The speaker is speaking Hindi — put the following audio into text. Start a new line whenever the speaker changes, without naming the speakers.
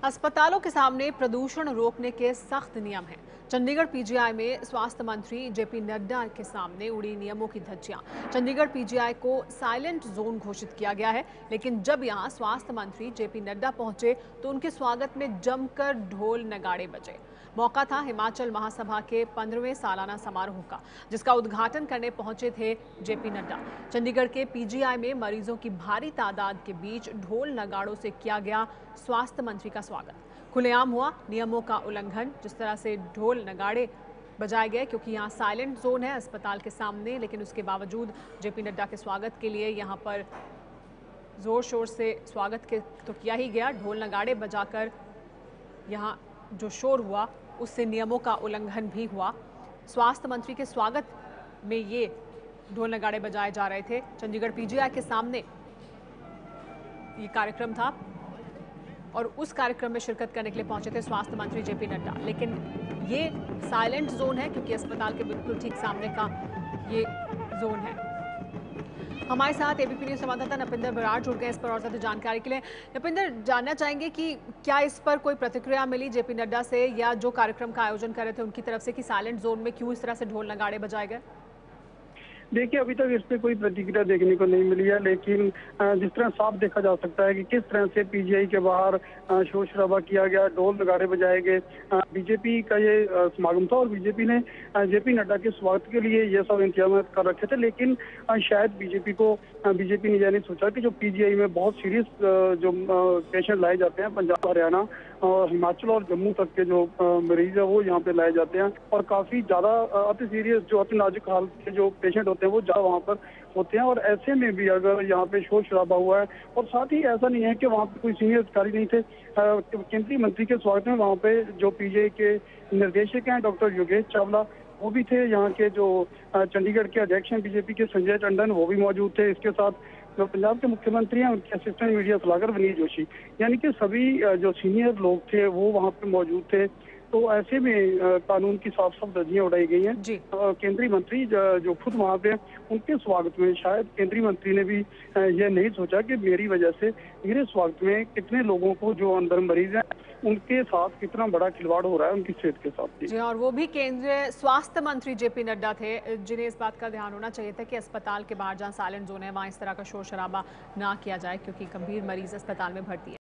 अस्पतालों के सामने प्रदूषण रोकने के सख्त नियम हैं। चंडीगढ़ पीजीआई में स्वास्थ्य मंत्री जेपी नड्डा के सामने उड़ी नियमों की धज्जियां। चंडीगढ़ पीजीआई को साइलेंट जोन घोषित किया गया है, लेकिन जब यहां स्वास्थ्य मंत्री जेपी नड्डा पहुंचे तो उनके स्वागत में जमकर ढोल नगाड़े बजे। मौका था हिमाचल महासभा के 15वें सालाना समारोह का, जिसका उद्घाटन करने पहुंचे थे जेपी नड्डा। चंडीगढ़ के पीजीआई में मरीजों की भारी तादाद के बीच ढोल नगाड़ों से किया गया स्वास्थ्य मंत्री का स्वागत। खुलेआम हुआ नियमों का उल्लंघन। जिस तरह से ढोल नगाड़े बजाए गए, क्योंकि यहाँ साइलेंट जोन है अस्पताल के सामने, लेकिन उसके बावजूद जेपी नड्डा के स्वागत के लिए यहाँ पर जोर शोर से स्वागत के तो किया ही गया। ढोल नगाड़े बजाकर यहाँ जो शोर हुआ उससे नियमों का उल्लंघन भी हुआ। स्वास्थ्य मंत्री के स्वागत में ये ढोल नगाड़े बजाए जा रहे थे। चंडीगढ़ पीजीआई के सामने ये कार्यक्रम था और उस कार्यक्रम में शिरकत करने के लिए पहुंचे थे स्वास्थ्य मंत्री जेपी नड्डा। लेकिन ये साइलेंट जोन है, क्योंकि अस्पताल के बिल्कुल ठीक सामने का ये जोन है। हमारे साथ एबीपी न्यूज संवाददाता नपिंदर बराड़ जुड़ गए इस पर और ज्यादा जानकारी के लिए। नपिंदर, जानना चाहेंगे कि क्या इस पर कोई प्रतिक्रिया मिली जेपी नड्डा से, या जो कार्यक्रम का आयोजन कर रहे थे उनकी तरफ से, कि साइलेंट जोन में क्यों इस तरह से ढोल नगाड़े बजाए गए?
देखिए, अभी तक इस पे कोई प्रतिक्रिया देखने को नहीं मिली है, लेकिन जिस तरह साफ देखा जा सकता है कि किस तरह से पीजीआई के बाहर शोर शराबा किया गया, ढोल नगाड़े बजाए गए। बीजेपी का ये समागम था और बीजेपी ने जेपी नड्डा के स्वागत के लिए ये सब इंतजाम कर रखे थे। लेकिन शायद बीजेपी ने यह नहीं सोचा कि जो पीजीआई में बहुत सीरियस जो पेशेंट लाए जाते हैं, पंजाब, हरियाणा और हिमाचल और जम्मू तक के जो मरीज है वो यहाँ पे लाए जाते हैं, और काफी ज्यादा अति सीरियस जो अति नाजुक हालत के जो पेशेंट होते हैं वो ज्यादा वहाँ पर होते हैं। और ऐसे में भी अगर यहाँ पे शोर शराबा हुआ है, और साथ ही ऐसा नहीं है कि वहाँ पे कोई सीनियर अधिकारी नहीं थे। केंद्रीय मंत्री के स्वागत में वहाँ पे जो पीजीआई के निर्देशक हैं डॉक्टर योगेश चावला, वो भी थे। यहाँ के जो चंडीगढ़ के अध्यक्ष हैं बीजेपी के संजय टंडन, वो भी मौजूद थे। इसके साथ जो पंजाब के मुख्यमंत्री हैं उनके असिस्टेंट मीडिया सलाहकार विनीत जोशी, यानी कि सभी जो सीनियर लोग थे वो वहाँ पे मौजूद थे। तो ऐसे में कानून की साफ साफ धज्जियां उड़ाई गई हैं। केंद्रीय मंत्री जो खुद वहाँ पे उनके स्वागत में शायद केंद्रीय मंत्री ने भी यह नहीं सोचा कि मेरी वजह से मेरे स्वागत में कितने लोगों को जो अंदर मरीज हैं उनके साथ कितना बड़ा खिलवाड़ हो रहा है उनकी सेहत के साथ।
जी, और वो भी केंद्रीय स्वास्थ्य मंत्री जेपी नड्डा थे, जिन्हें इस बात का ध्यान होना चाहिए था कि अस्पताल के बाहर जहाँ साइलेंट जोन है वहाँ इस तरह का शोर शराबा ना किया जाए, क्योंकि गंभीर मरीज अस्पताल में भर्ती है।